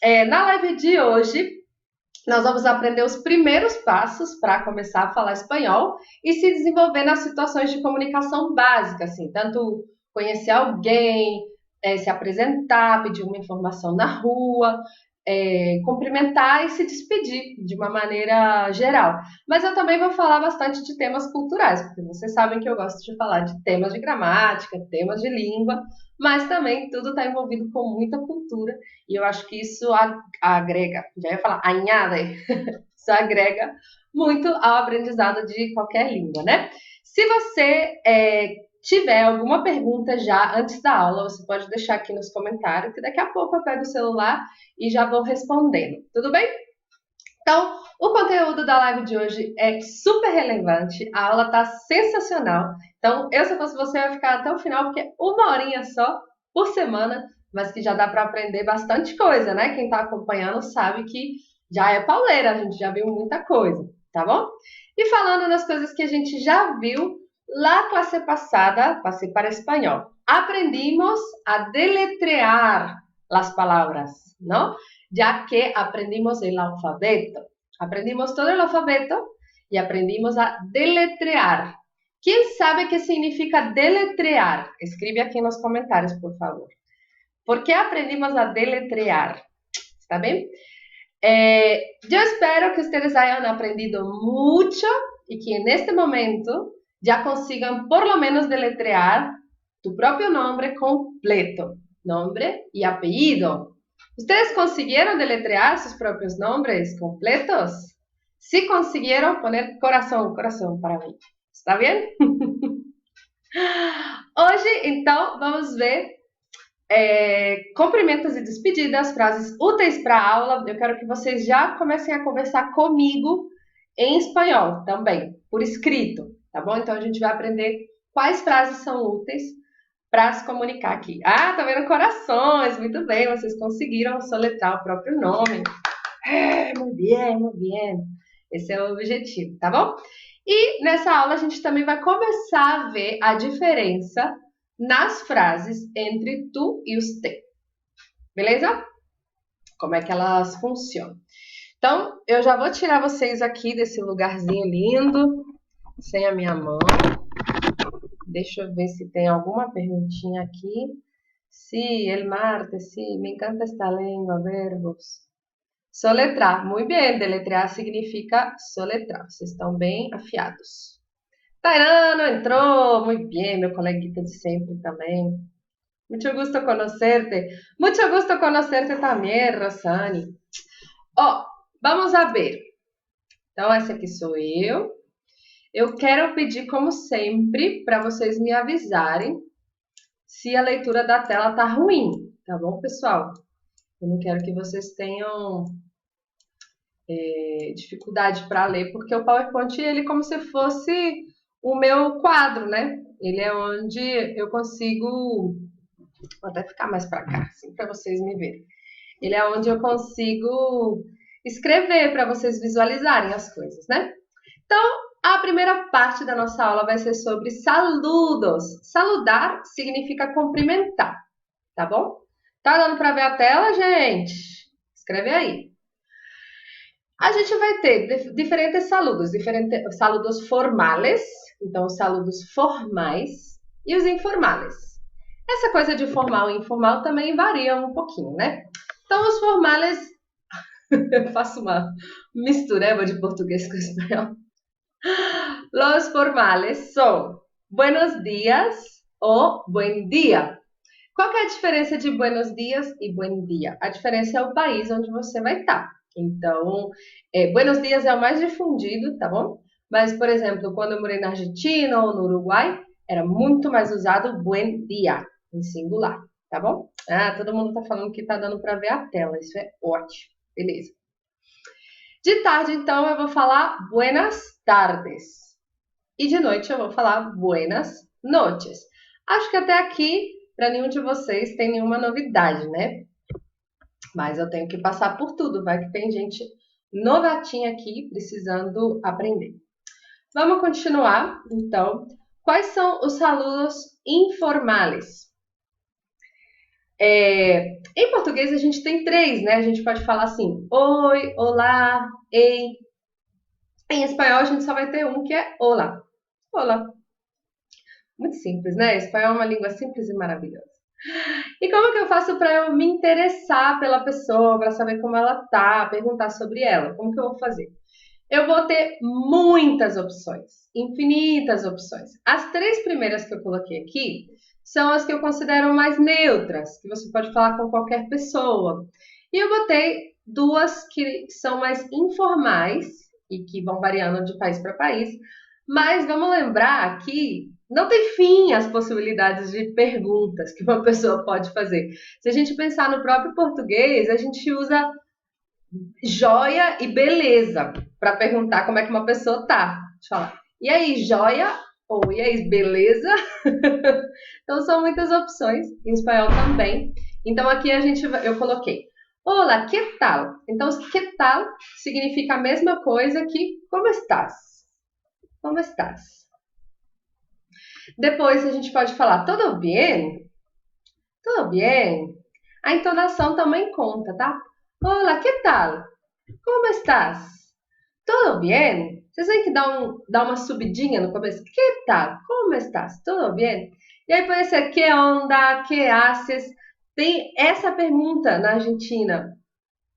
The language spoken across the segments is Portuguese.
Na live de hoje, nós vamos aprender os primeiros passos para começar a falar espanhol e se desenvolver nas situações de comunicação básica, assim, tanto conhecer alguém, se apresentar, pedir uma informação na rua, cumprimentar e se despedir de uma maneira geral. Mas eu também vou falar bastante de temas culturais, porque vocês sabem que eu gosto de falar de temas de gramática, temas de língua, mas também tudo está envolvido com muita cultura e eu acho que isso agrega, já ia falar, añade, isso agrega muito ao aprendizado de qualquer língua, né? Se você tiver alguma pergunta já antes da aula, você pode deixar aqui nos comentários, que daqui a pouco eu pego o celular e já vou respondendo. Tudo bem? Então, o conteúdo da live de hoje é super relevante, a aula está sensacional. Então, eu, se fosse você, vai ficar até o final, porque é uma horinha só por semana, mas que já dá para aprender bastante coisa, né? Quem está acompanhando sabe que já é pauleira, a gente já viu muita coisa, tá bom? E falando das coisas que a gente já viu, lá classe passada, passei para espanhol, aprendimos a deletrear as palavras, não? Ya que aprendimos el alfabeto. Aprendimos todo el alfabeto y aprendimos a deletrear. ¿Quién sabe qué significa deletrear? Escribe aquí en los comentarios, por favor. ¿Por qué aprendimos a deletrear? ¿Está bien? Yo espero que ustedes hayan aprendido mucho y que en este momento ya consigan por lo menos deletrear tu propio nombre completo, nombre y apellido. ¿Ustedes consiguieron deletrear sus propios nombres completos? Si consiguieron, poner corazón, corazón para mí. ¿Está bien? Hoje, então, vamos ver cumprimentos e despedidas, frases úteis para a aula. Eu quero que vocês já comecem a conversar comigo em espanhol também, por escrito, tá bom? Então a gente vai aprender quais frases são úteis para se comunicar aqui. Ah, tá vendo corações, muito bem, vocês conseguiram soletrar o próprio nome. Muito bem, muito bem. Esse é o objetivo, tá bom? E nessa aula a gente também vai começar a ver a diferença nas frases entre tu e os te. Beleza? Como é que elas funcionam. Então, eu já vou tirar vocês aqui desse lugarzinho lindo, sem a minha mão. Deixa eu ver se tem alguma perguntinha aqui. Sí, el martes, sí, me encanta esta lengua, verbos. Soletrar, muito bem, deletrear significa soletrar. Vocês estão bem afiados. Tairano entrou, muito bem, meu coleguita de sempre também. Muito gusto conhecerte. Muito gusto conhecerte também, Rosane. Ó, vamos a ver. Então, essa aqui sou eu. Eu quero pedir, como sempre, para vocês me avisarem se a leitura da tela tá ruim, tá bom, pessoal? Eu não quero que vocês tenham dificuldade para ler, porque o PowerPoint ele é como se fosse o meu quadro, né? Ele é onde eu consigo, vou até ficar mais para cá, assim, para vocês me verem. Ele é onde eu consigo escrever para vocês visualizarem as coisas, né? Então, a primeira parte da nossa aula vai ser sobre saludos. Saludar significa cumprimentar, tá bom? Tá dando para ver a tela, gente? Escreve aí. A gente vai ter diferentes saludos, diferentes saludos formales, então os saludos formais e os informais. Essa coisa de formal e informal também varia um pouquinho, né? Então, os formales, eu faço uma mistureba de português com espanhol. Los formales son buenos días ou buen dia. Qual que é a diferença de buenos dias e buen dia? A diferença é o país onde você vai estar. Então, buenos dias é o mais difundido, tá bom? Mas, por exemplo, quando eu morei na Argentina ou no Uruguai, era muito mais usado buen dia, em singular, tá bom? Ah, todo mundo tá falando que tá dando para ver a tela, isso é ótimo, beleza. De tarde, então, eu vou falar buenas tardes. E de noite eu vou falar buenas noches. Acho que até aqui, para nenhum de vocês, tem nenhuma novidade, né? Mas eu tenho que passar por tudo, vai que tem gente novatinha aqui precisando aprender. Vamos continuar, então. Quais são os saludos informales? Em português a gente tem três, né? A gente pode falar assim, oi, olá, ei. Em espanhol a gente só vai ter um que é olá. Olá. Muito simples, né? Espanhol é uma língua simples e maravilhosa. E como que eu faço para eu me interessar pela pessoa, para saber como ela tá, perguntar sobre ela? Como que eu vou fazer? Eu vou ter muitas opções, infinitas opções. As três primeiras que eu coloquei aqui são as que eu considero mais neutras, que você pode falar com qualquer pessoa. E eu botei duas que são mais informais e que vão variando de país para país. Mas vamos lembrar que não tem fim as possibilidades de perguntas que uma pessoa pode fazer. Se a gente pensar no próprio português, a gente usa joia e beleza para perguntar como é que uma pessoa tá. Deixa eu falar. E aí, joia? Ou e aí, beleza? Então são muitas opções, em espanhol também. Então aqui eu coloquei Olá, que tal? Então, que tal significa a mesma coisa que como estás? Como estás? Depois a gente pode falar tudo bem? Tudo bem? A entonação também conta, tá? Olá, que tal? Como estás? Tudo bem? Vocês têm que dar uma subidinha no começo. Que tal? Como estás? Tudo bem? E aí pode ser que onda, que haces? Tem essa pergunta na Argentina.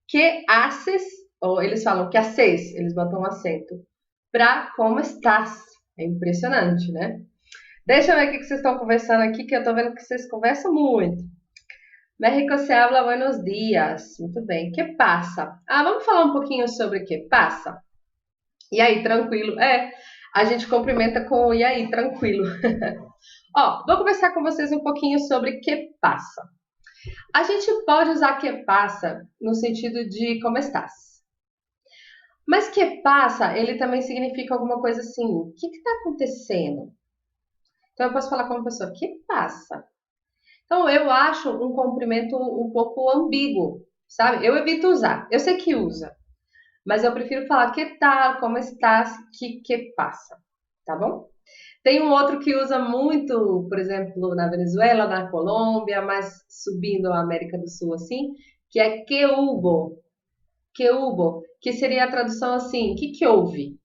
Que haces? Ou eles falam que haces, eles botam um acento. Pra como estás? É impressionante, né? Deixa eu ver o que vocês estão conversando aqui, que eu tô vendo que vocês conversam muito. México se habla buenos dias. Muito bem. Que passa? Ah, vamos falar um pouquinho sobre o que passa? E aí, tranquilo? A gente cumprimenta com e aí, tranquilo. Ó, vou conversar com vocês um pouquinho sobre que passa. A gente pode usar que passa no sentido de como estás. Mas que passa, ele também significa alguma coisa assim, o que está acontecendo? Então eu posso falar com uma pessoa, que passa? Então eu acho um cumprimento um pouco ambíguo, sabe? Eu evito usar. Eu sei que usa, mas eu prefiro falar que tal, como estás, que passa, tá bom? Tem um outro que usa muito, por exemplo, na Venezuela, na Colômbia, mas subindo a América do Sul assim, que é que hubo, que seria a tradução assim, que houve?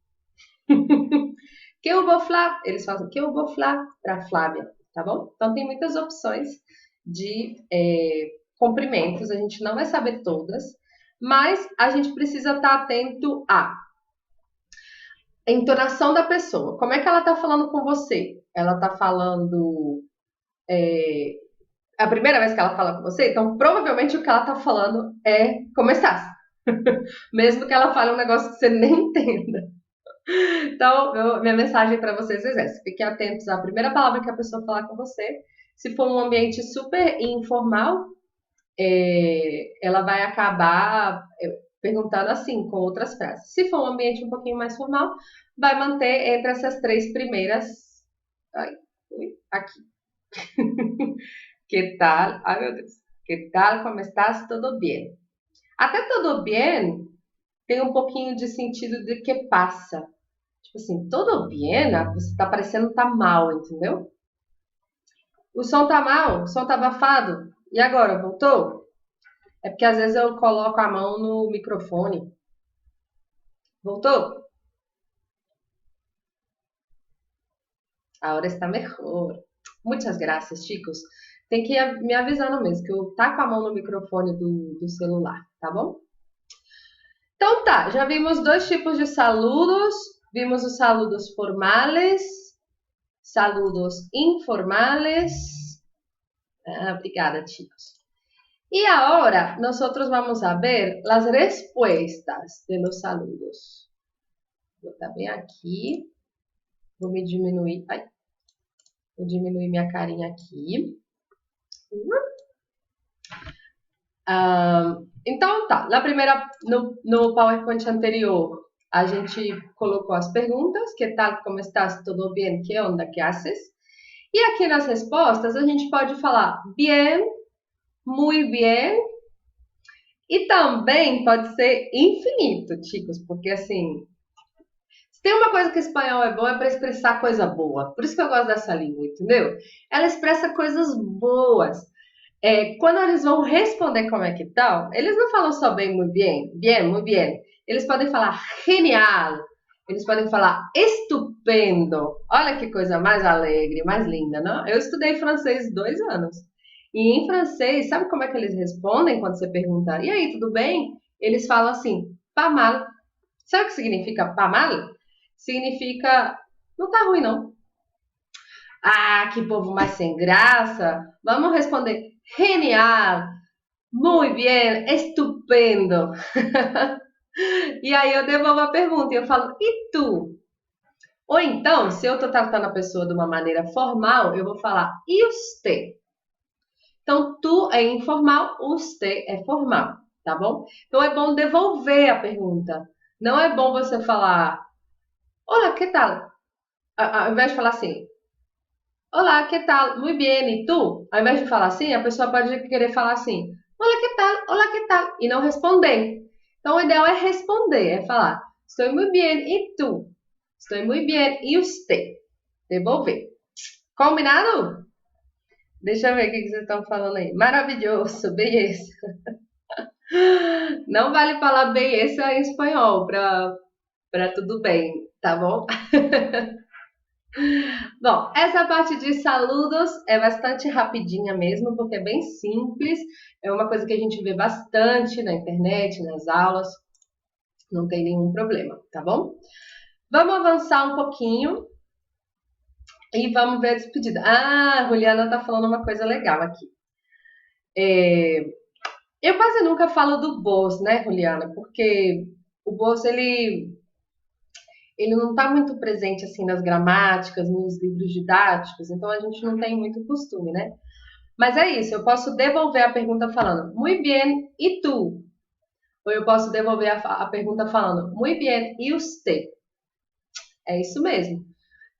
Que hubo Flá, eles falam que hubo Flá para Flávia, tá bom? Então tem muitas opções de cumprimentos, a gente não vai saber todas, mas a gente precisa estar atento à entonação da pessoa. Como é que ela está falando com você? Ela está falando a primeira vez que ela fala com você, então provavelmente o que ela está falando é como estás? Mesmo que ela fale um negócio que você nem entenda. Então, minha mensagem para vocês é essa. Fiquem atentos à primeira palavra que a pessoa falar com você. Se for um ambiente super informal, ela vai acabar perguntando assim, com outras frases. Se for um ambiente um pouquinho mais formal, vai manter entre essas três primeiras. Ai, aqui. Que tal? Ai, meu Deus. Que tal? Como estás? Tudo bem? Até tudo bem tem um pouquinho de sentido de que passa. Tipo assim, tudo bem? Você tá parecendo tá mal, entendeu? O som tá mal, o som tá abafado. E agora, voltou? É porque às vezes eu coloco a mão no microfone. Voltou? Agora está melhor. Muitas graças, chicos. Tem que ir me avisando mesmo, que eu tá com a mão no microfone do celular, tá bom? Então tá, já vimos dois tipos de saludos. Vimos os saludos formales, saludos informales. Ah, obrigada, chicos. Y ahora nosotros vamos a ver las respuestas de los saludos. Vou botar bem aqui. Vou me diminuir. Ai, vou diminuir minha carinha aqui. Então tá, no PowerPoint anterior, a gente colocou as perguntas, que tal, como estás, tudo bem, que onda, que haces? E aqui nas respostas a gente pode falar bien, muy bien, e também pode ser infinito, chicos, porque assim, se tem uma coisa que espanhol é bom é para expressar coisa boa. Por isso que eu gosto dessa língua, entendeu? Ela expressa coisas boas. Quando eles vão responder como é que estão, eles não falam só bem, muito bem, bien, muito bem. Eles podem falar genial, eles podem falar estupendo. Olha que coisa mais alegre, mais linda, não? Eu estudei francês 2 anos. E em francês, sabe como é que eles respondem quando você pergunta, e aí, tudo bem? Eles falam assim, pas mal. Sabe o que significa pas mal? Significa, não tá ruim não. Ah, que povo mais sem graça. Vamos responder genial, muito bem, estupendo. E aí eu devolvo a pergunta e eu falo, e tu? Ou então, se eu tô tratando a pessoa de uma maneira formal, eu vou falar, e você? Então, tu é informal, você é formal, tá bom? Então é bom devolver a pergunta. Não é bom você falar, olá, que tal? Ao invés de falar assim, olá, que tal? Muito bem, e tu? Ao invés de falar assim, a pessoa pode querer falar assim, olá, que tal? Olá, que tal? E não responder. Então, o ideal é responder, é falar, estou muito bem, e tu? Estou muito bem, e você? Devolver. Combinado? Deixa eu ver o que vocês estão falando aí. Maravilhoso, beleza. Não vale falar bem esse em espanhol para tudo bem, tá bom? Bom, essa parte de saludos é bastante rapidinha mesmo, porque é bem simples. É uma coisa que a gente vê bastante na internet, nas aulas. Não tem nenhum problema, tá bom? Vamos avançar um pouquinho e vamos ver a despedida. Ah, a Juliana tá falando uma coisa legal aqui. Eu quase nunca falo do Boas, né, Juliana? Porque o Boas, ele não está muito presente assim nas gramáticas, nos livros didáticos, então a gente não tem muito costume, né? Mas é isso, eu posso devolver a pergunta falando muy bien, e tu? Ou eu posso devolver a pergunta falando muy bien, e usted? É isso mesmo.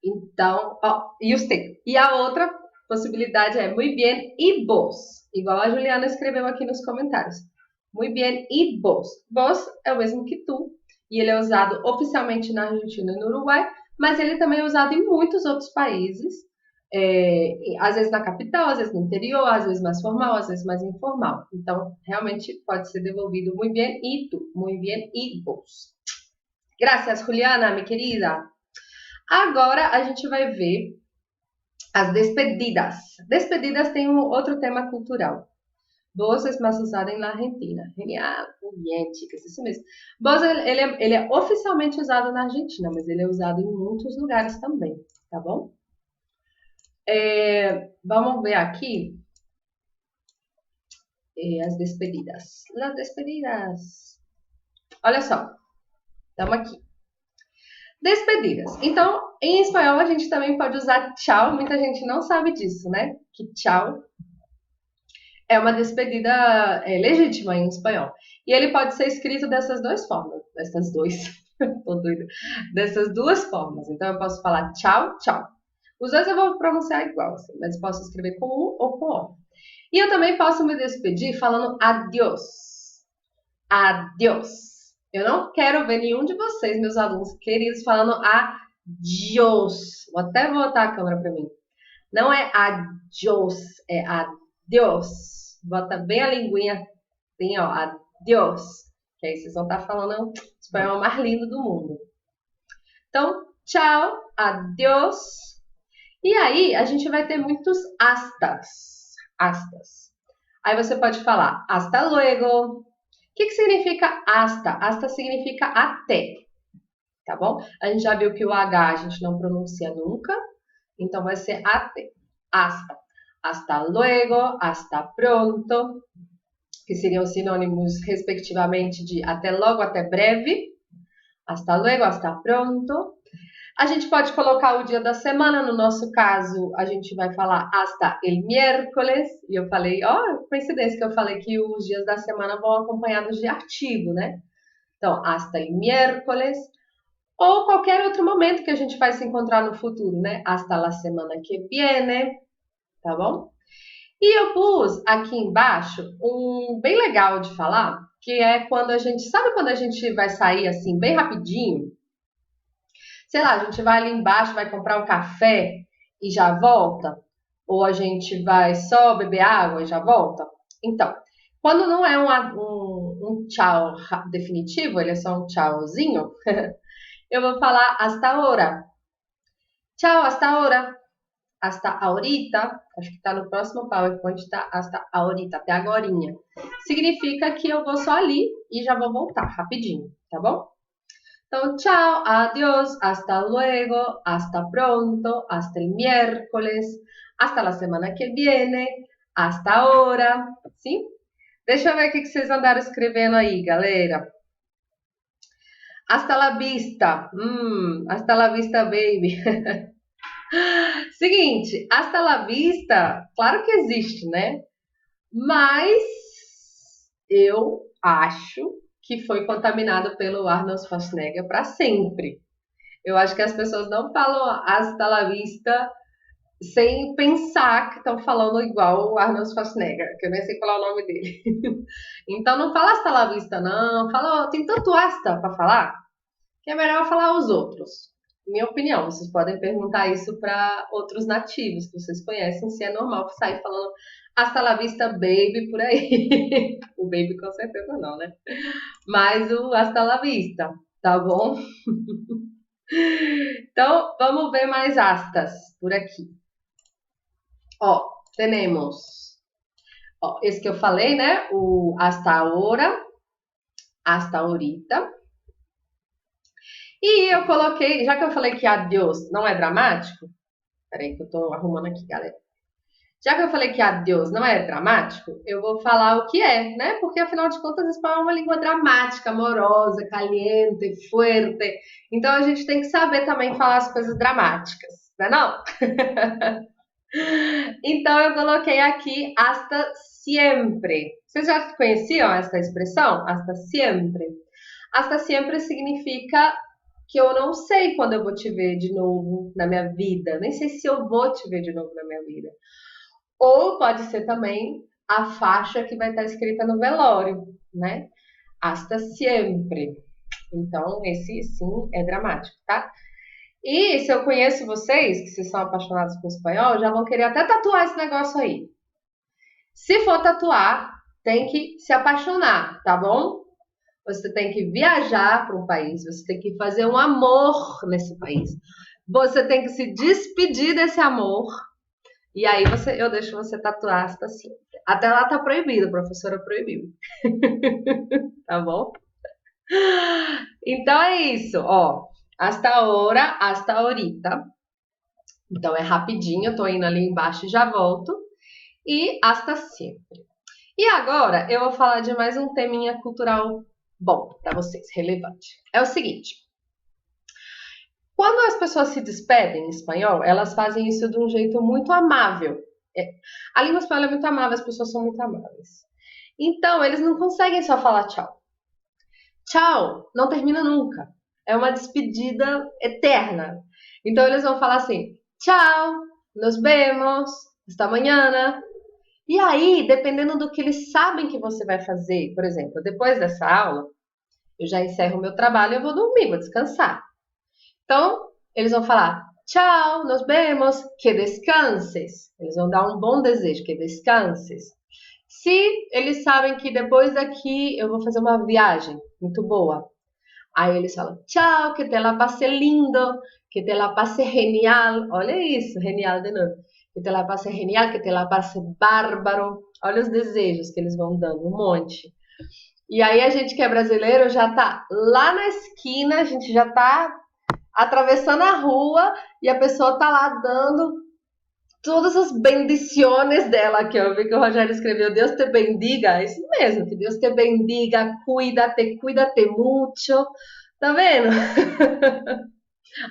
Então, ó, e usted? E a outra possibilidade é muy bien, e vos? Igual a Juliana escreveu aqui nos comentários. Muy bien, e vos? Vos é o mesmo que tu, e ele é usado oficialmente na Argentina e no Uruguai, mas ele também é usado em muitos outros países, às vezes na capital, às vezes no interior, às vezes mais formal, às vezes mais informal. Então, realmente pode ser devolvido muy bien y tú, muy bien y vos. Graças, Juliana, minha querida. Agora a gente vai ver as despedidas. Despedidas tem um outro tema cultural. Vos es más usado en la Argentina. Genial, muy bien, chicas, isso mesmo. Vos, ele é oficialmente usado na Argentina, mas ele é usado em muitos lugares também, tá bom? Vamos ver aqui as despedidas. Las despedidas. Olha só, estamos aqui. Despedidas. Então, em espanhol a gente também pode usar tchau. Muita gente não sabe disso, né? Que tchau é uma despedida legítima em espanhol. E ele pode ser escrito dessas duas formas. Tô doida. Dessas duas formas. Então, eu posso falar tchau, tchau. Os dois eu vou pronunciar igual, assim, mas posso escrever com U ou com O. E eu também posso me despedir falando adiós. Adiós. Eu não quero ver nenhum de vocês, meus alunos queridos, falando adiós. Vou até voltar a câmera para mim. Não é adiós, é adiós. Bota bem a linguinha assim, ó, adiós. Que aí vocês vão estar falando o espanhol mais lindo do mundo. Então, tchau, adiós. E aí, a gente vai ter muitos astas. Astas. Aí você pode falar hasta luego. O que significa hasta? Hasta significa até, tá bom? A gente já viu que o H a gente não pronuncia nunca, então vai ser até. Hasta. Hasta luego, hasta pronto, que seriam sinônimos, respectivamente, de até logo, até breve. Hasta luego, hasta pronto. A gente pode colocar o dia da semana, no nosso caso, a gente vai falar hasta el miércoles, e eu falei, ó, coincidência que eu falei que os dias da semana vão acompanhados de artigo, né? Então, hasta el miércoles, ou qualquer outro momento que a gente vai se encontrar no futuro, né? Hasta la semana que viene, tá bom? E eu pus aqui embaixo um bem legal de falar, que é quando a gente, sabe quando a gente vai sair assim, bem rapidinho? Sei lá, a gente vai ali embaixo, vai comprar um café e já volta. Ou a gente vai só beber água e já volta? Então, quando não é um tchau definitivo, ele é só um tchauzinho, eu vou falar hasta ahora. Tchau, hasta ahora. Hasta ahorita. Acho que tá no próximo PowerPoint, tá? Hasta ahorita, até agorinha. Significa que eu vou só ali e já vou voltar rapidinho, tá bom? Então, tchau, adiós, hasta luego, hasta pronto, hasta el miércoles, hasta la semana que viene, hasta ahora, sim? Deixa eu ver o que vocês andaram escrevendo aí, galera. Hasta la vista, hasta la vista, baby. Seguinte, hasta la vista, claro que existe, né? Mas eu acho que foi contaminado pelo Arnold Schwarzenegger para sempre. Eu acho que as pessoas não falam hasta la vista sem pensar que estão falando igual o Arnold Schwarzenegger, que eu nem sei falar o nome dele. Então não fala hasta la vista, não. Fala, tem tanto hasta para falar que é melhor falar os outros. Minha opinião, vocês podem perguntar isso para outros nativos que vocês conhecem, se é normal sair falando hasta la vista baby por aí. O baby com certeza não, né? Mas o hasta la vista, tá bom? Então, vamos ver mais astas por aqui. Ó, temos, ó, esse que eu falei, né? O hasta ahora, hasta ahorita. E eu coloquei, já que eu falei que adiós não é dramático, peraí que eu tô arrumando aqui, galera. Já que eu falei que adiós não é dramático, eu vou falar o que é, né? Porque afinal de contas, espanhol é uma língua dramática, amorosa, caliente, fuerte. Então a gente tem que saber também falar as coisas dramáticas, né não? Então eu coloquei aqui hasta siempre. Vocês já conheciam essa expressão? Hasta siempre. Hasta siempre significa que eu não sei quando eu vou te ver de novo na minha vida. Nem sei se eu vou te ver de novo na minha vida. Ou pode ser também a faixa que vai estar escrita no velório, né? Hasta siempre. Então, esse sim é dramático, tá? E se eu conheço vocês, que vocês são apaixonados por espanhol, já vão querer até tatuar esse negócio aí. Se for tatuar, tem que se apaixonar, tá bom? Você tem que viajar para um país, você tem que fazer um amor nesse país. Você tem que se despedir desse amor. E aí eu deixo você tatuar hasta sempre. Até lá tá proibido, a professora proibiu, tá bom? Então é isso, ó. Hasta ahora, hasta ahorita. Então é rapidinho, eu tô indo ali embaixo e já volto. E hasta sempre. E agora eu vou falar de mais um teminha cultural bom para vocês, relevante. É o seguinte: quando as pessoas se despedem em espanhol, elas fazem isso de um jeito muito amável. É, a língua espanhola é muito amável, as pessoas são muito amáveis. Então, eles não conseguem só falar tchau. Tchau não termina nunca. É uma despedida eterna. Então, eles vão falar assim: tchau, nos vemos, hasta mañana. E aí, dependendo do que eles sabem que você vai fazer, por exemplo, depois dessa aula, eu já encerro o meu trabalho e eu vou dormir, vou descansar. Então, eles vão falar: tchau, nos vemos, que descanses. Eles vão dar um bom desejo, que descanses. Se eles sabem que depois daqui eu vou fazer uma viagem muito boa, aí eles falam: tchau, que te la passe lindo, que te la passe genial. Olha isso, genial de novo. Que te la passe genial, que te la passe bárbaro. Olha os desejos que eles vão dando, um monte. E aí a gente que é brasileiro já tá lá na esquina, a gente já tá atravessando a rua e a pessoa tá lá dando todas as bendiciones dela, que eu vi que o Rogério escreveu, Deus te bendiga, é isso mesmo, que Deus te bendiga, cuídate mucho, tá vendo?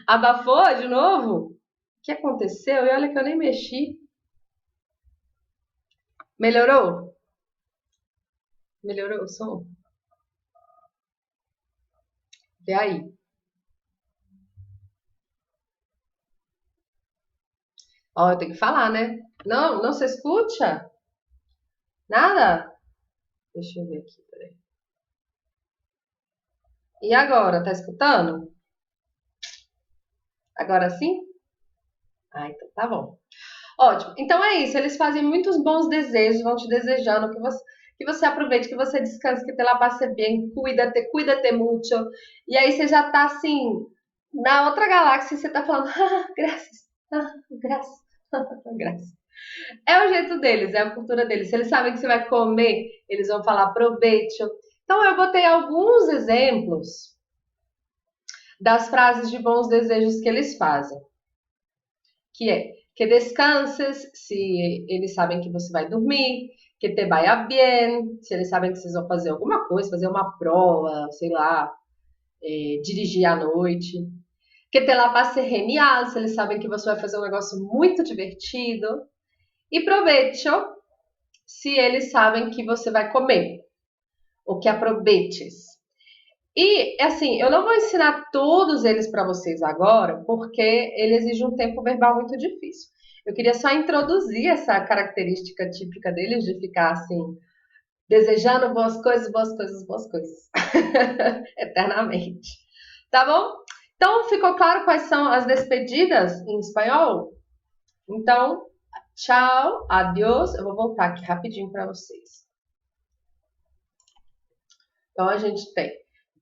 Abafou de novo? O que aconteceu? E olha que eu nem mexi. Melhorou? Melhorou o som? Vê aí. Ó, eu tenho que falar, né? Não, não se escuta? Nada? Deixa eu ver aqui, peraí. E agora, tá escutando? Agora sim? Ah, então tá bom. Ótimo. Então é isso. Eles fazem muitos bons desejos, vão te desejando que você aproveite, que você descanse, que te la passe bem, cuídate mucho. E aí você já tá assim, na outra galáxia, e você tá falando, graças, graças, graças. É o jeito deles, é a cultura deles. Se eles sabem que você vai comer, eles vão falar proveito. Então eu botei alguns exemplos das frases de bons desejos que eles fazem, que é que descanses, se eles sabem que você vai dormir, que te vaya bien, se eles sabem que vocês vão fazer alguma coisa, fazer uma prova, sei lá, dirigir à noite, que te la passe genial, se eles sabem que você vai fazer um negócio muito divertido, e provecho, se eles sabem que você vai comer, ou que aproveites. E, assim, eu não vou ensinar todos eles para vocês agora, porque ele exige um tempo verbal muito difícil. Eu queria só introduzir essa característica típica deles de ficar assim, desejando boas coisas, boas coisas, boas coisas, eternamente. Tá bom? Então, ficou claro quais são as despedidas em espanhol? Então, tchau, adiós. Eu vou voltar aqui rapidinho para vocês. Então, a gente tem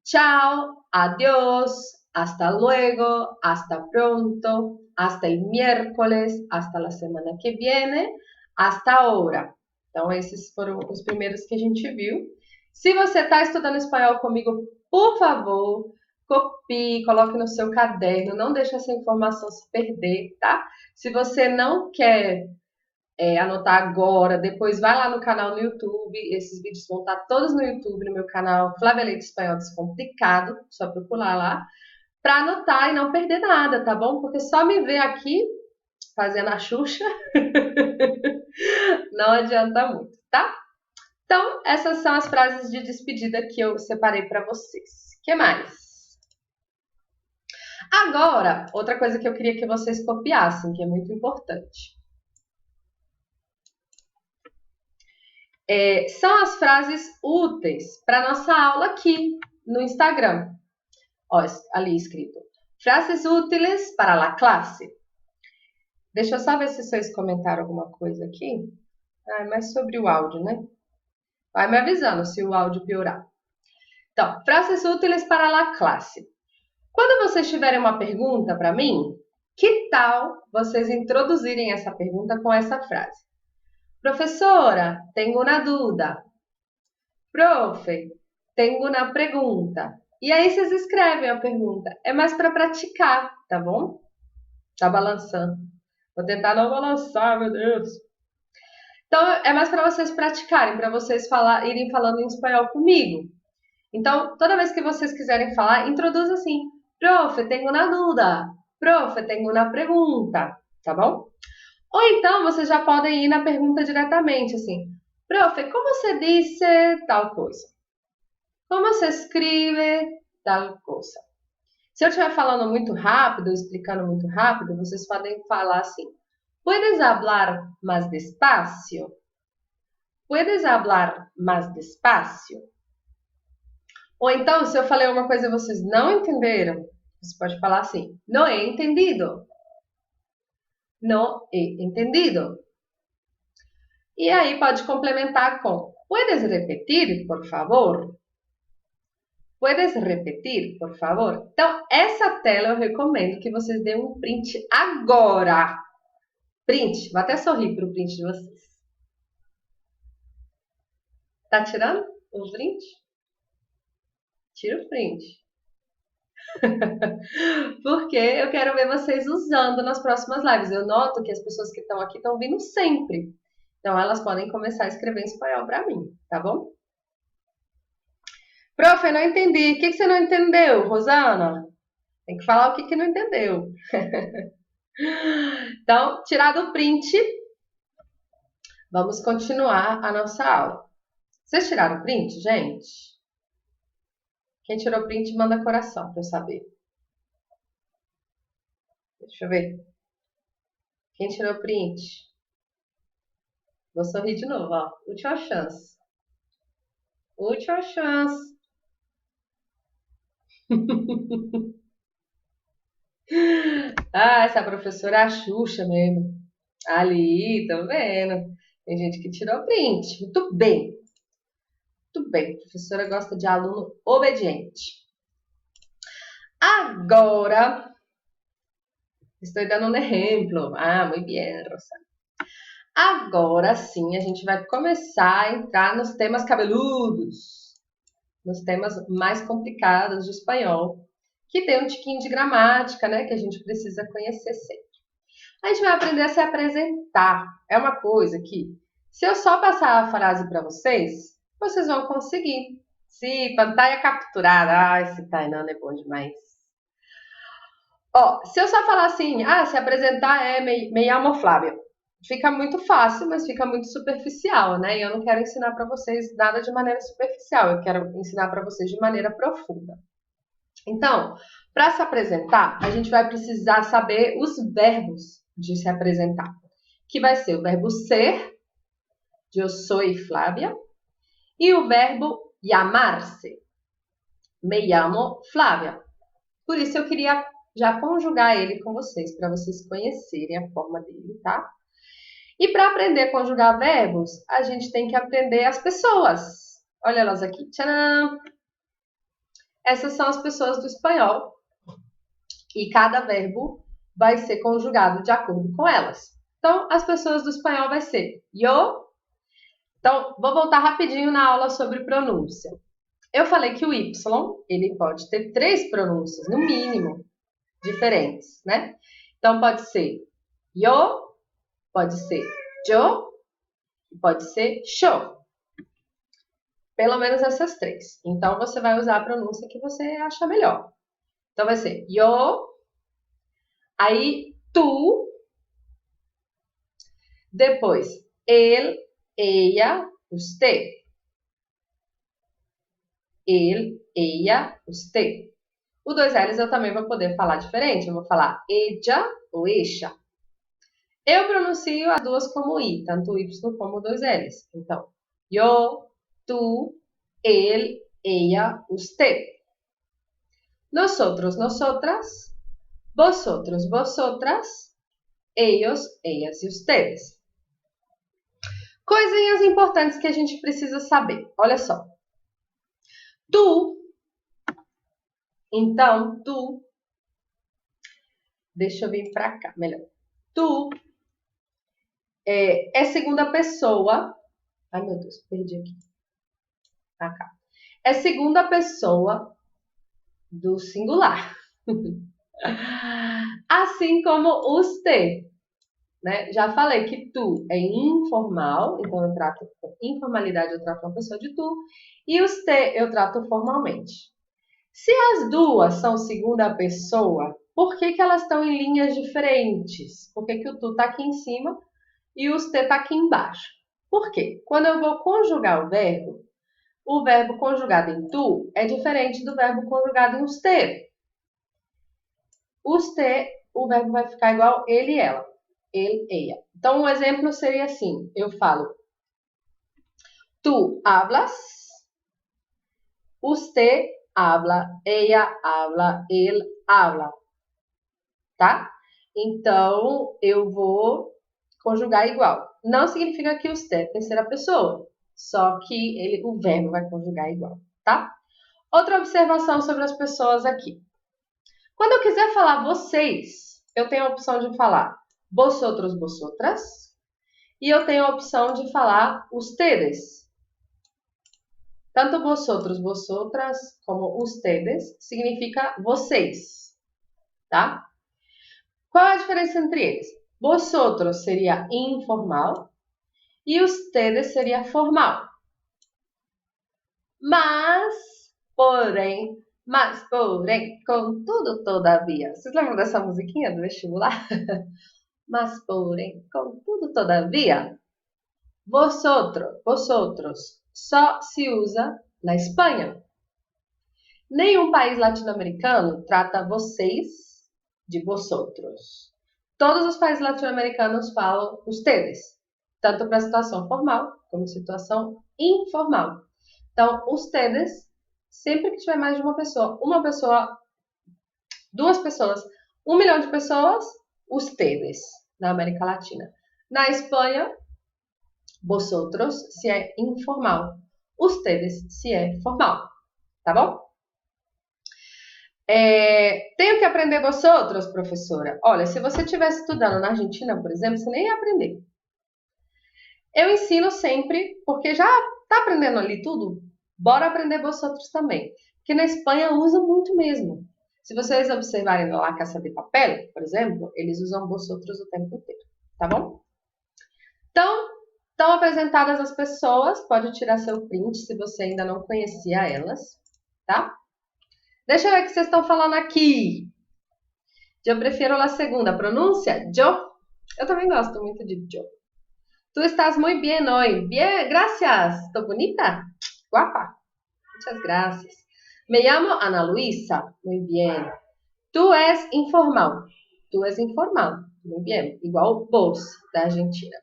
chao, adiós, hasta luego, hasta pronto, hasta el miércoles, hasta la semana que viene, hasta ahora. Então, esses foram os primeiros que a gente viu. Se você está estudando espanhol comigo, por favor, copie, coloque no seu caderno, não deixe essa informação se perder, tá? Se você não quer anotar agora, depois vai lá no canal no YouTube, esses vídeos vão estar todos no YouTube, no meu canal Flávia Leite Espanhol Descomplicado, só procurar lá, para anotar e não perder nada, tá bom? Porque só me ver aqui fazendo a Xuxa não adianta muito, tá? Então, essas são as frases de despedida que eu separei para vocês. O que mais? Agora, outra coisa que eu queria que vocês copiassem, que é muito importante. São as frases úteis para nossa aula aqui no Instagram. Ó, ali escrito. Frases úteis para a classe. Deixa eu só ver se vocês comentaram alguma coisa aqui. Mas sobre o áudio, né? Vai me avisando se o áudio piorar. Então, frases úteis para a classe. Quando vocês tiverem uma pergunta para mim, que tal vocês introduzirem essa pergunta com essa frase? Professora, tenho uma dúvida. Profe, tenho uma pergunta. E aí vocês escrevem a pergunta. É mais para praticar, tá bom? Tá balançando. Vou tentar não balançar, meu Deus. Então, é mais para vocês praticarem, para vocês irem falando em espanhol comigo. Então, toda vez que vocês quiserem falar, introduza assim. Profe, tenho uma dúvida. Profe, tenho uma pergunta. Tá bom? Ou então, vocês já podem ir na pergunta diretamente, assim. Profe, como você disse tal coisa? Como se escreve tal coisa? Se eu estiver falando muito rápido, explicando muito rápido, vocês podem falar assim: Puedes hablar más despacio? Puedes hablar más despacio? Ou então, se eu falei uma coisa e vocês não entenderam, você pode falar assim: Não he entendido. Não he entendido. E aí pode complementar com: Puedes repetir, por favor? Puedes repetir, por favor? Então, essa tela eu recomendo que vocês deem um print agora. Print, vou até sorrir para o print de vocês. Tá tirando o print? Tira o print. Porque eu quero ver vocês usando nas próximas lives. Eu noto que as pessoas que estão aqui estão vindo sempre. Então, elas podem começar a escrever em espanhol para mim, tá bom? Prof, eu não entendi. O que você não entendeu, Rosana? Tem que falar o que não entendeu. Então, tirado o print, vamos continuar a nossa aula. Vocês tiraram o print, gente? Quem tirou print, manda coração para eu saber. Deixa eu ver. Quem tirou print? Vou sorrir de novo, ó. Última chance. Última chance. Essa professora é a Xuxa mesmo. Ali, tô vendo. Tem gente que tirou print. Muito bem. Muito bem. A professora gosta de aluno obediente. Agora, estou dando um exemplo. Ah, muito bem, Rosa. Agora sim, a gente vai começar a entrar nos temas cabeludos, nos temas mais complicados de espanhol, que tem um tiquinho de gramática, né, que a gente precisa conhecer sempre. A gente vai aprender a se apresentar. É uma coisa que, se eu só passar a frase para vocês, vocês vão conseguir. Se pantalla capturada, esse Tainano é bom demais. Ó, se eu só falar assim, se apresentar é me llamo Flávio. Fica muito fácil, mas fica muito superficial, né? E eu não quero ensinar para vocês nada de maneira superficial, eu quero ensinar para vocês de maneira profunda. Então, para se apresentar, a gente vai precisar saber os verbos de se apresentar, que vai ser o verbo ser, de eu soy Flávia, e o verbo llamar-se, me llamo Flávia. Por isso eu queria já conjugar ele com vocês, para vocês conhecerem a forma dele, tá? E para aprender a conjugar verbos, a gente tem que aprender as pessoas. Olha elas aqui. Tcharam! Essas são as pessoas do espanhol. E cada verbo vai ser conjugado de acordo com elas. Então, as pessoas do espanhol vai ser yo. Então, vou voltar rapidinho na aula sobre pronúncia. Eu falei que o Y, ele pode ter 3 pronúncias, no mínimo, diferentes, né? Então, pode ser yo, pode ser yo, pode ser yo. Pelo menos essas 3. Então, você vai usar a pronúncia que você acha melhor. Então, vai ser yo, aí tu, depois él, ella, usted. Él, ella, usted. O 2 L's eu também vou poder falar diferente. Eu vou falar ella ou eixa. Eu pronuncio as duas como I, tanto o Y como o 2 L's. Então, yo, tú, él, ella, usted. Nosotros, nosotras, vosotros, vosotras, ellos, ellas e ustedes. Coisinhas importantes que a gente precisa saber. Olha só. Tu, então, tu, deixa eu vir pra cá, melhor. Tu é segunda pessoa. Ai, meu Deus, perdi aqui. Pra cá. É segunda pessoa do singular. Assim como usted. Né? Já falei que tu é informal, então eu trato com informalidade, eu trato uma pessoa de tu, e os te eu trato formalmente. Se as duas são segunda pessoa, por que elas estão em linhas diferentes? Por que o tu está aqui em cima e o te está aqui embaixo? Por quê? Quando eu vou conjugar o verbo conjugado em tu é diferente do verbo conjugado em usted. Usted, o verbo vai ficar igual ele e ela. Ele, ella. Então, um exemplo seria assim: eu falo, tú hablas, usted habla, ella habla, él habla. Tá? Então, eu vou conjugar igual. Não significa que usted é terceira pessoa, só que o verbo vai conjugar igual, tá? Outra observação sobre as pessoas aqui. Quando eu quiser falar vocês, eu tenho a opção de falar vosotros, vosotras. E eu tenho a opção de falar ustedes. Tanto vosotros, vosotras, como ustedes, significa vocês, tá? Qual é a diferença entre eles? Vosotros seria informal e ustedes seria formal. Porém, contudo, todavia. Vocês lembram dessa musiquinha do vestibular? Contudo, todavia, vosotros só se usa na Espanha. Nenhum país latino-americano trata vocês de vosotros. Todos os países latino-americanos falam ustedes, tanto para situação formal como situação informal. Então, ustedes, sempre que tiver mais de uma pessoa, duas pessoas, 1 milhão de pessoas, ustedes, na América Latina. Na Espanha, vosotros se é informal. Ustedes se é formal. Tá bom? Tenho que aprender vosotros, professora? Olha, se você estivesse estudando na Argentina, por exemplo, você nem ia aprender. Eu ensino sempre, porque já tá aprendendo ali tudo, bora aprender vosotros também. Porque na Espanha usa muito mesmo. Se vocês observarem lá a Casa de Papel, por exemplo, eles usam vosotros o tempo inteiro, tá bom? Então, estão apresentadas as pessoas, pode tirar seu print se você ainda não conhecia elas, tá? Deixa eu ver o que vocês estão falando aqui. Eu prefiro a segunda pronúncia, yo. Eu também gosto muito de yo. Tu estás muy bien hoy. Bien, gracias. ¿Tô bonita? Guapa. Muchas gracias. Me llamo Ana Luisa. Muy bien. Tu és informal. Tu és informal. Muy bien. Igual vos, da Argentina.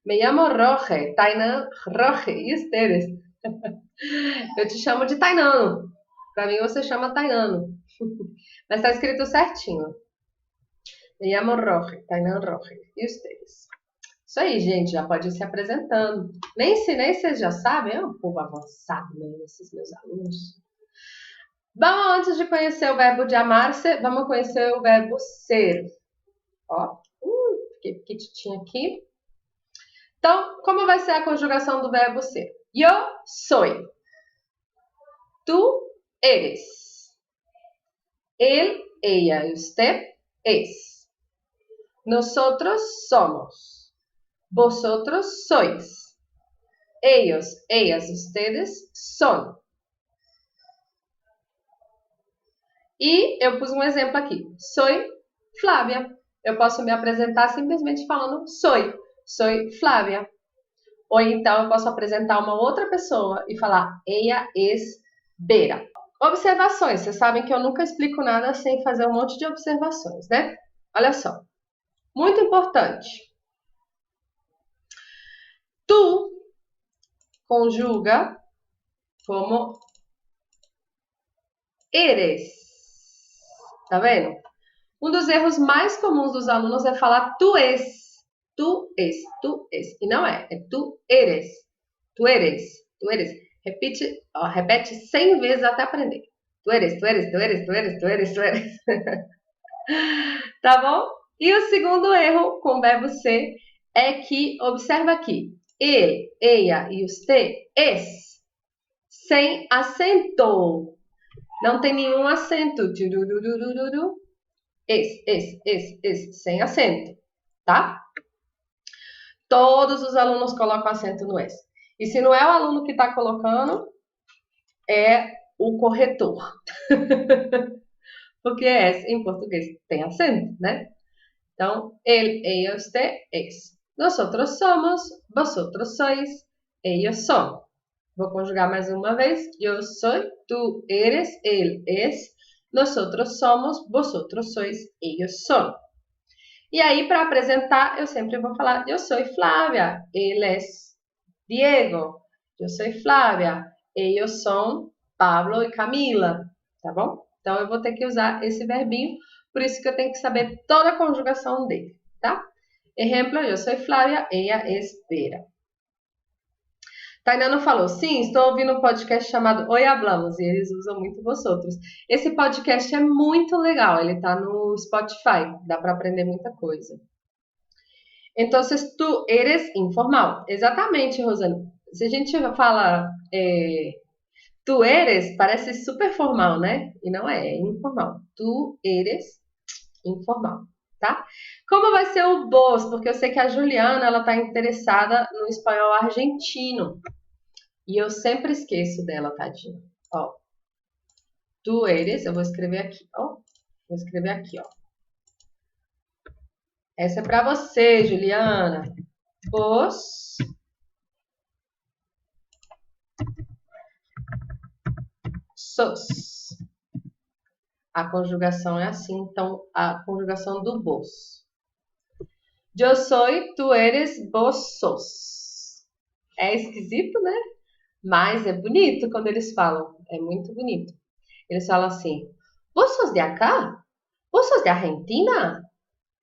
Me llamo Roge. Tainan Roge. E ustedes? Eu te chamo de Tainano. Para mim você chama Tainano. Mas tá escrito certinho. Me llamo Roge. Tainan Roge. E ustedes? Isso aí, gente, já pode ir se apresentando. Nem vocês já sabem, é um povo avançado mesmo, esses meus alunos. Bom, antes de conhecer o verbo de amar-se, vamos conhecer o verbo ser. Ó, fiquei pequitinho aqui. Então, como vai ser a conjugação do verbo ser? Yo soy. Tu eres. Él, ella y usted es. Nosotros somos. Vosotros sois. Ellos, ellas, ustedes son. E eu pus um exemplo aqui. Soy Flávia. Eu posso me apresentar simplesmente falando soy. Soy Flávia. Ou então eu posso apresentar uma outra pessoa e falar ella es Vera. Observações. Vocês sabem que eu nunca explico nada sem fazer um monte de observações, né? Olha só. Muito importante. Tu conjuga como eres. Tá vendo? Um dos erros mais comuns dos alunos é falar tu és. Tu és, tu és. E não é. É tu eres. Tu eres. Tu eres. Repete 100 vezes até aprender. Tu eres, tu eres, tu eres, tu eres, tu eres, tu eres. Tá bom? E o segundo erro com o verbo ser é que, observa aqui, ele, ella e usted, es, sem acento. Não tem nenhum acento. Es, sem acento, tá? Todos os alunos colocam acento no es. E se não é o aluno que está colocando, é o corretor. Porque es em português tem acento, né? Então, él, ella, usted, es. Nosotros somos, vosotros sois, ellos son. Vou conjugar mais uma vez. Yo soy, tú eres, él es. Nosotros somos, vosotros sois, ellos son. E aí, para apresentar, eu sempre vou falar, eu sou Flávia, ele é Diego. Eu sou Flávia, eles são Pablo e Camila, tá bom? Então, eu vou ter que usar esse verbinho, por isso que eu tenho que saber toda a conjugação dele, tá? Exemplo, eu sou Flávia, ella es Vera. Tainano falou, sim, estou ouvindo um podcast chamado Oi Hablamos, e eles usam muito vosotros. Esse podcast é muito legal, ele tá no Spotify, dá para aprender muita coisa. Então, tu eres informal. Exatamente, Rosana. Se a gente fala tu eres, parece super formal, né? E não é informal. Tu eres informal, tá? Como vai ser o vos? Porque eu sei que a Juliana, ela tá interessada no espanhol argentino. E eu sempre esqueço dela, tadinha. Ó. Tu eres, eu vou escrever aqui, ó. Vou escrever aqui, ó. Essa é para você, Juliana. Vos sos. A conjugação é assim, então a conjugação do vos. Eu sou, tu eres, vos sos. É esquisito, né? Mas é bonito quando eles falam. É muito bonito. Eles falam assim: Vos sos de acá? Vos sos de Argentina?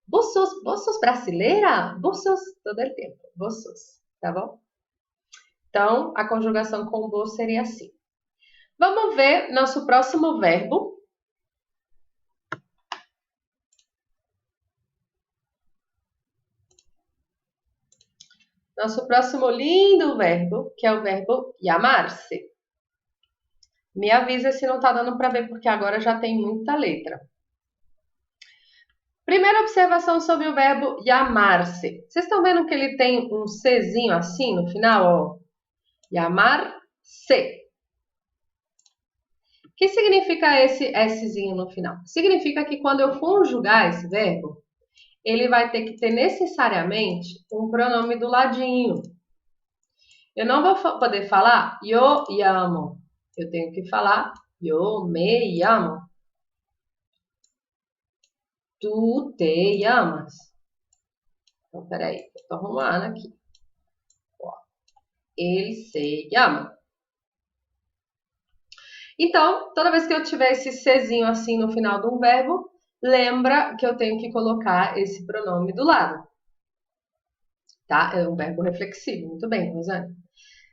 vos sos brasileira? Vos sos todo el tempo. Vos sos, tá bom? Então, a conjugação com vos seria assim. Vamos ver nosso próximo verbo. Nosso próximo lindo verbo, que é o verbo llamar-se. Me avisa se não tá dando para ver, porque agora já tem muita letra. Primeira observação sobre o verbo llamar-se. Vocês estão vendo que ele tem um Czinho assim no final, ó? Llamar-se. O que significa esse Szinho no final? Significa que quando eu conjugar esse verbo, ele vai ter que ter necessariamente um pronome do ladinho. Eu não vou poder falar yo llamo. Eu tenho que falar yo me llamo. Tu te llamas. Então, peraí, eu tô arrumando aqui. Ó, ele se llama. Então, toda vez que eu tiver esse Czinho assim no final de um verbo, lembra que eu tenho que colocar esse pronome do lado. Tá? É um verbo reflexivo. Muito bem, Rosane.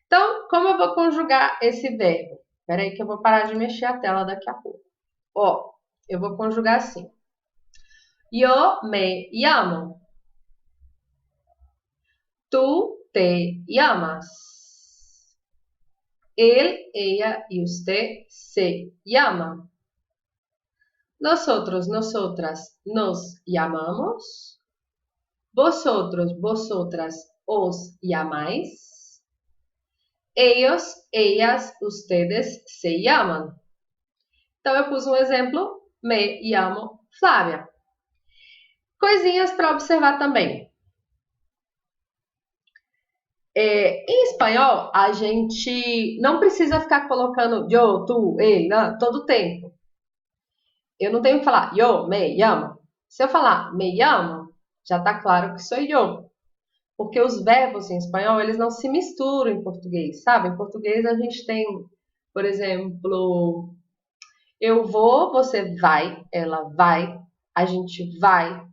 Então, como eu vou conjugar esse verbo? Espera aí que eu vou parar de mexer a tela daqui a pouco. Ó, eu vou conjugar assim. Yo me llamo. Tu te llamas. Él, ella y usted se llama. Nosotros, nosotras nos llamamos. Vosotros, vosotras os llamáis. Ellos, ellas, ustedes se llaman. Então, eu pus um exemplo. Me llamo Flávia. Coisinhas para observar também. Em espanhol, a gente não precisa ficar colocando yo, tu, ele, todo o tempo. Eu não tenho que falar yo, me llamo. Se eu falar me llamo, já está claro que sou eu. Porque os verbos em espanhol, eles não se misturam em português, sabe? Em português a gente tem, por exemplo, eu vou, você vai, ela vai, a gente vai.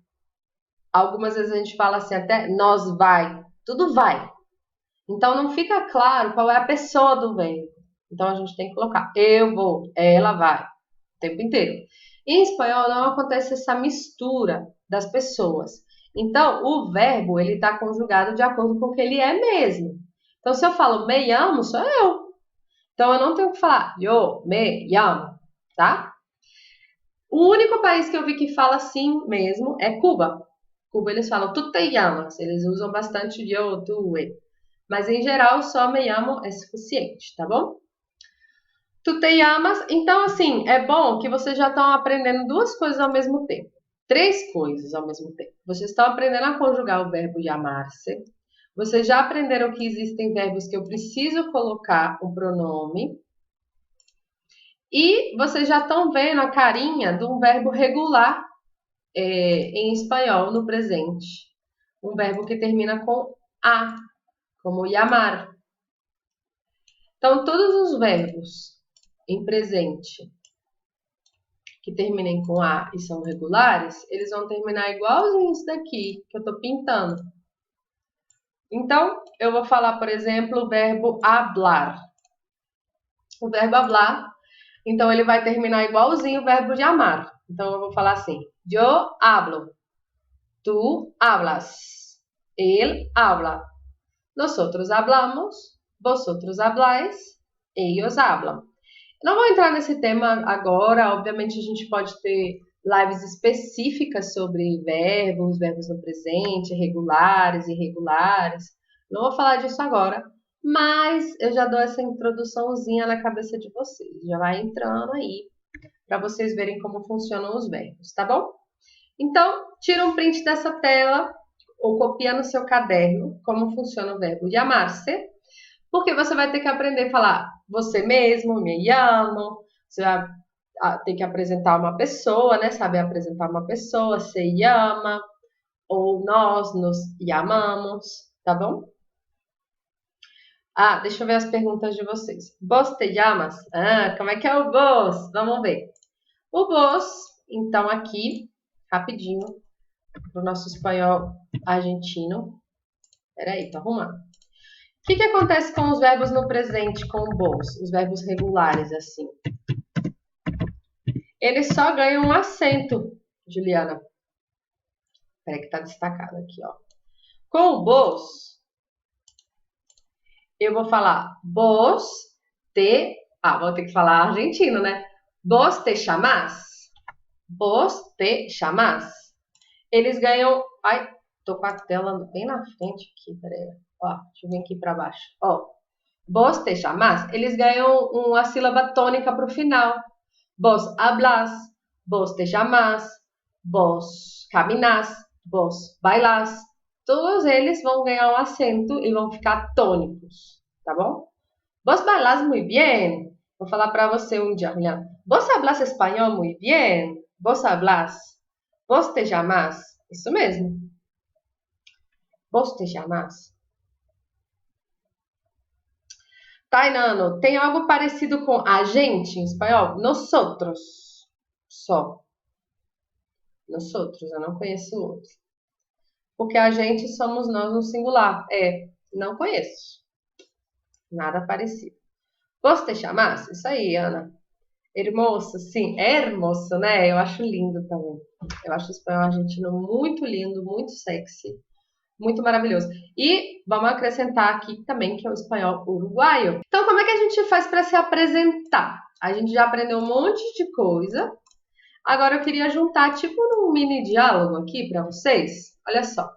Algumas vezes a gente fala assim até nós vai, tudo vai. Então não fica claro qual é a pessoa do verbo. Então a gente tem que colocar eu vou, ela vai, o tempo inteiro. Em espanhol não acontece essa mistura das pessoas. Então o verbo ele está conjugado de acordo com o que ele é mesmo. Então se eu falo me llamo, sou eu. Então eu não tenho que falar yo me llamo, tá? O único país que eu vi que fala assim mesmo é Cuba. Cuba eles falam tu te llamas, eles usam bastante yo, tu, ele. Mas em geral, só me llamo é suficiente, tá bom? Tu te llamas. Então, assim, é bom que vocês já estão aprendendo duas coisas ao mesmo tempo. Três coisas ao mesmo tempo. Vocês estão aprendendo a conjugar o verbo llamar-se. Vocês já aprenderam que existem verbos que eu preciso colocar um pronome. E vocês já estão vendo a carinha de um verbo regular em espanhol no presente. Um verbo que termina com a, como llamar. Então, todos os verbos em presente que terminem com A e são regulares, eles vão terminar igualzinho isso daqui que eu estou pintando. Então, eu vou falar, por exemplo, o verbo hablar. O verbo hablar, então ele vai terminar igualzinho o verbo de amar. Então, eu vou falar assim, yo hablo, tú hablas, él habla, nosotros hablamos, vosotros habláis, ellos hablan. Não vou entrar nesse tema agora, obviamente a gente pode ter lives específicas sobre verbos no presente, regulares, irregulares. Não vou falar disso agora, mas eu já dou essa introduçãozinha na cabeça de vocês. Já vai entrando aí para vocês verem como funcionam os verbos, tá bom? Então, tira um print dessa tela ou copia no seu caderno como funciona o verbo llamar-se. Porque você vai ter que aprender a falar você mesmo, me llamo, você vai ter que apresentar uma pessoa, né? Saber apresentar uma pessoa, se llama, ou nós nos llamamos, tá bom? Ah, deixa eu ver as perguntas de vocês. Vos te llamas? Ah, como é que é o vos? Vamos ver. O vos, então aqui, rapidinho, para o nosso espanhol argentino. Peraí, tô arrumando. O que acontece com os verbos no presente com vos? Os verbos regulares, assim. Eles só ganham um acento, Juliana. Peraí que tá destacado aqui, ó. Com o vos, eu vou falar vos te... vou ter que falar argentino, né? Vos te chamás. Vos te chamás. Eles ganham... Ai, tô com a tela bem na frente aqui, peraí. Ó, deixa eu vir aqui pra baixo. Ó, vos te chamás. Eles ganham uma sílaba tônica pro final. Vos hablas, vos te chamás, vos caminás, vos bailás. Todos eles vão ganhar um acento e vão ficar tônicos, tá bom? Vos bailás muy bien. Vou falar para você um dia, Juliana. Vos hablas espanhol muy bien. Vos hablas. Vos te chamás. Isso mesmo. Vos te chamás. Tainano, tem algo parecido com a gente em espanhol? Nosotros. Só. Nosotros, eu não conheço outro. Porque a gente somos nós no singular. Não conheço. Nada parecido. Vos te chamás? Isso aí, Ana. Hermoso, sim. É hermoso, né? Eu acho lindo também. Eu acho o espanhol argentino muito lindo, muito sexy, muito maravilhoso. E vamos acrescentar aqui também que é o espanhol uruguaio. Então, como é que a gente faz para se apresentar? A gente já aprendeu um monte de coisa. Agora eu queria juntar tipo num mini diálogo aqui para vocês. Olha só.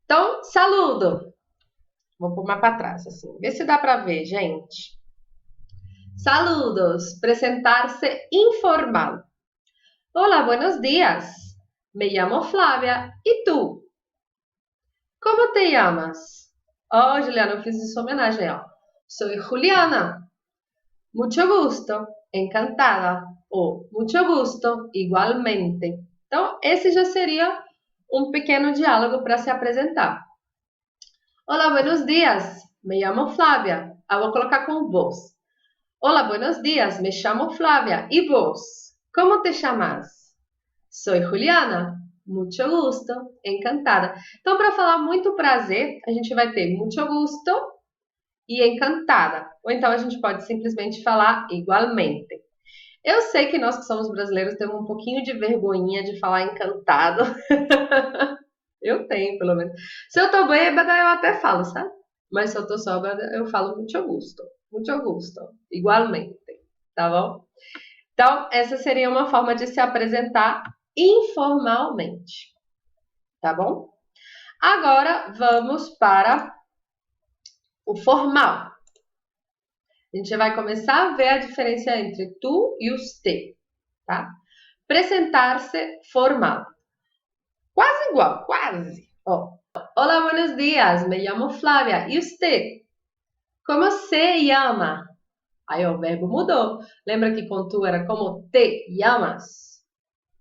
Então, saludo. Vou pôr mais para trás, assim. Vê se dá para ver, gente. Saludos. Presentar-se informal. Hola, buenos días. Me llamo Flávia. ¿Y tú? ¿Cómo te llamas? Oh, Juliana, eu fiz isso em homenagem, ó. Soy Juliana. Mucho gusto. Encantada. Ou mucho gusto. Igualmente. Então, esse já seria um pequeno diálogo para se apresentar. Hola, buenos días. Me llamo Flávia. Vou colocar com vos. Hola, buenos días. Me chamo Flávia. ¿Y vos? ¿Cómo te chamas? Soy Juliana. Mucho gusto. Encantada. Então, para falar muito prazer, a gente vai ter mucho gusto e encantada. Ou então a gente pode simplesmente falar igualmente. Eu sei que nós que somos brasileiros temos um pouquinho de vergonhinha de falar encantado. Eu tenho, pelo menos. Se eu tô bêbada, eu até falo, sabe? Mas se eu tô sóbria, eu falo muito gusto. Muito gusto. Igualmente. Tá bom? Então, essa seria uma forma de se apresentar informalmente. Tá bom? Agora, vamos para o formal. A gente vai começar a ver a diferença entre tu e os te, tá? Presentar-se formal. Quase igual, quase. Ó. Hola, buenos días. Me llamo Flávia. ¿Y usted? Como se llama? Aí ó, o verbo mudou. Lembra que com tu era como te llamas?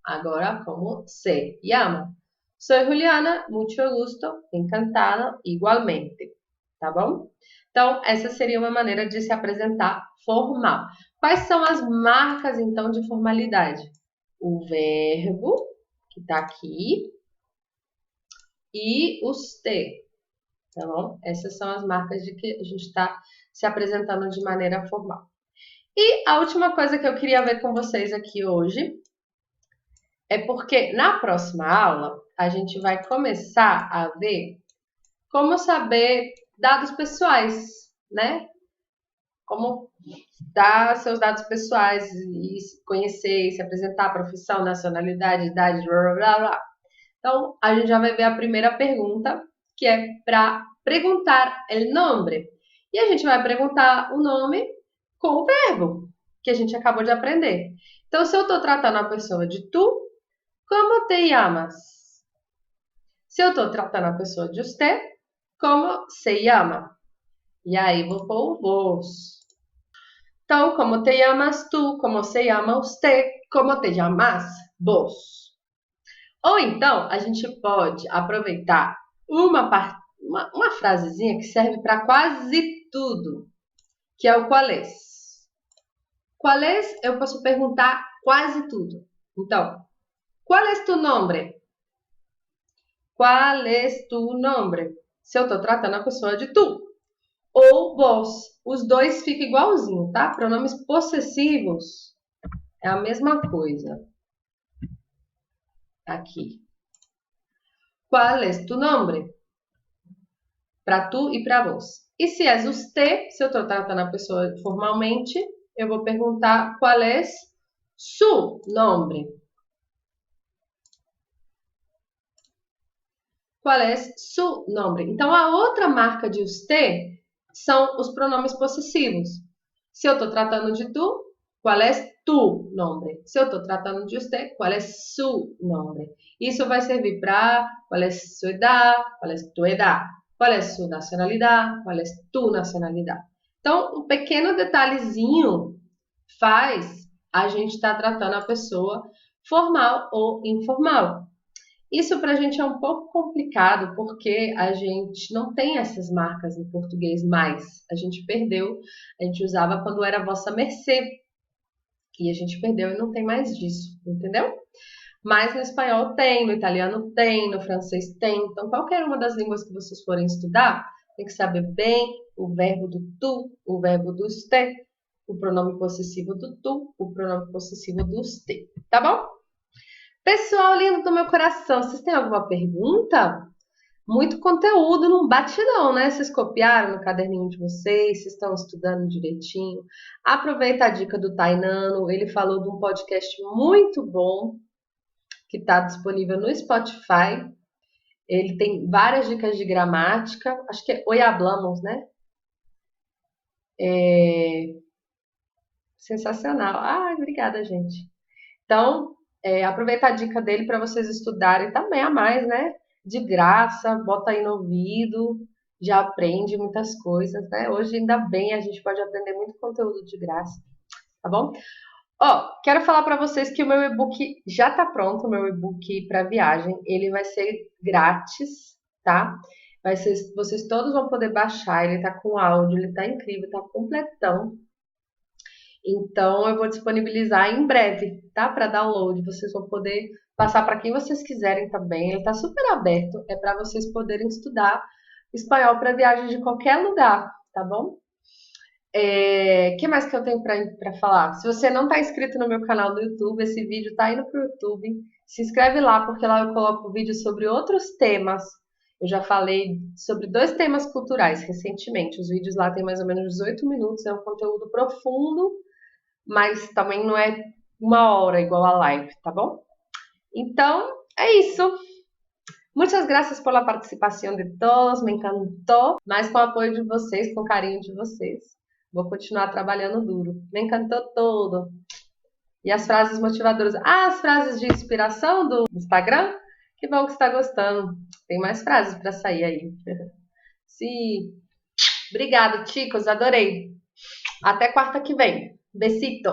Agora como se llama. Soy Juliana, mucho gusto, encantada, igualmente. Tá bom? Então, essa seria uma maneira de se apresentar formal. Quais são as marcas, então, de formalidade? O verbo, que está aqui, e os te. Tá bom? Essas são as marcas de que a gente está se apresentando de maneira formal. E a última coisa que eu queria ver com vocês aqui hoje é porque na próxima aula a gente vai começar a ver como saber dados pessoais, né? Como dar seus dados pessoais e conhecer, se apresentar, profissão, nacionalidade, idade, blá, blá, blá. Então, a gente já vai ver a primeira pergunta, que é para perguntar o nome. E a gente vai perguntar o nome com o verbo que a gente acabou de aprender. Então, se eu estou tratando a pessoa de tu, como te llamas? Se eu estou tratando a pessoa de usted, como se llama? E aí, vou pôr o vos. Então, como te llamas tu? Como se llama usted? Como te llamas vos? Ou então, a gente pode aproveitar uma frasezinha que serve para quase tudo, que é o qual es. Qual es? Eu posso perguntar quase tudo. Então, qual é tu nome? Qual é tu nome? Se eu tô tratando a pessoa de tu. Ou vós. Os dois ficam igualzinho, tá? Pronomes possessivos é a mesma coisa. Aqui. Qual é tu nome? Para tu e para vós. E se és usted, se eu estou tratando a pessoa formalmente, eu vou perguntar qual é su nome. Qual é su nome? Então, a outra marca de usted são os pronomes possessivos. Se eu estou tratando de tu, qual é tu nome? Se eu estou tratando de usted, qual é su nome? Isso vai servir para qual é sua idade, qual é tua idade, qual é sua nacionalidade, qual é tua nacionalidade. Então, um pequeno detalhezinho faz a gente estar tratando a pessoa formal ou informal. Isso para a gente é um pouco complicado porque a gente não tem essas marcas em português mais. A gente perdeu, a gente usava quando era vossa mercê. E a gente perdeu e não tem mais disso, entendeu? Mas no espanhol tem, no italiano tem, no francês tem. Então, qualquer uma das línguas que vocês forem estudar, tem que saber bem o verbo do tu, o verbo do ste, o pronome possessivo do tu, o pronome possessivo do ste. Tá bom? Pessoal lindo do meu coração, vocês têm alguma pergunta? Muito conteúdo, não bate não, né? Vocês copiaram no caderninho de vocês, vocês estão estudando direitinho. Aproveita a dica do Tainano, ele falou de um podcast muito bom que está disponível no Spotify. Ele tem várias dicas de gramática, acho que é Oi Hablamos, né? É sensacional. Ah, obrigada, gente. Então, aproveita a dica dele para vocês estudarem também a mais, né? De graça, bota aí no ouvido, já aprende muitas coisas, né? Hoje, ainda bem, a gente pode aprender muito conteúdo de graça, tá bom? Ó, quero falar para vocês que o meu e-book já tá pronto, o meu e-book para viagem. Ele vai ser grátis, tá? Vai ser, vocês todos vão poder baixar, ele tá com áudio, ele tá incrível, tá completão. Então, eu vou disponibilizar em breve, tá? Para download. Vocês vão poder passar para quem vocês quiserem também. Ele está super aberto. É para vocês poderem estudar espanhol para viagem de qualquer lugar, tá bom? Que mais que eu tenho para falar? Se você não está inscrito no meu canal do YouTube, esse vídeo está indo para o YouTube. Se inscreve lá, porque lá eu coloco vídeo sobre outros temas. Eu já falei sobre 2 temas culturais recentemente. Os vídeos lá têm mais ou menos 18 minutos. É um conteúdo profundo, mas também não é 1 hora igual a live, tá bom? Então, é isso. Muitas graças pela participação de todos, me encantou, mas com o apoio de vocês, com o carinho de vocês, vou continuar trabalhando duro. Me encantou todo. E as frases motivadoras. Ah, as frases de inspiração do Instagram? Que bom que você está gostando. Tem mais frases para sair aí. Sim. Obrigada, chicos. Adorei. Até quarta que vem. Besito.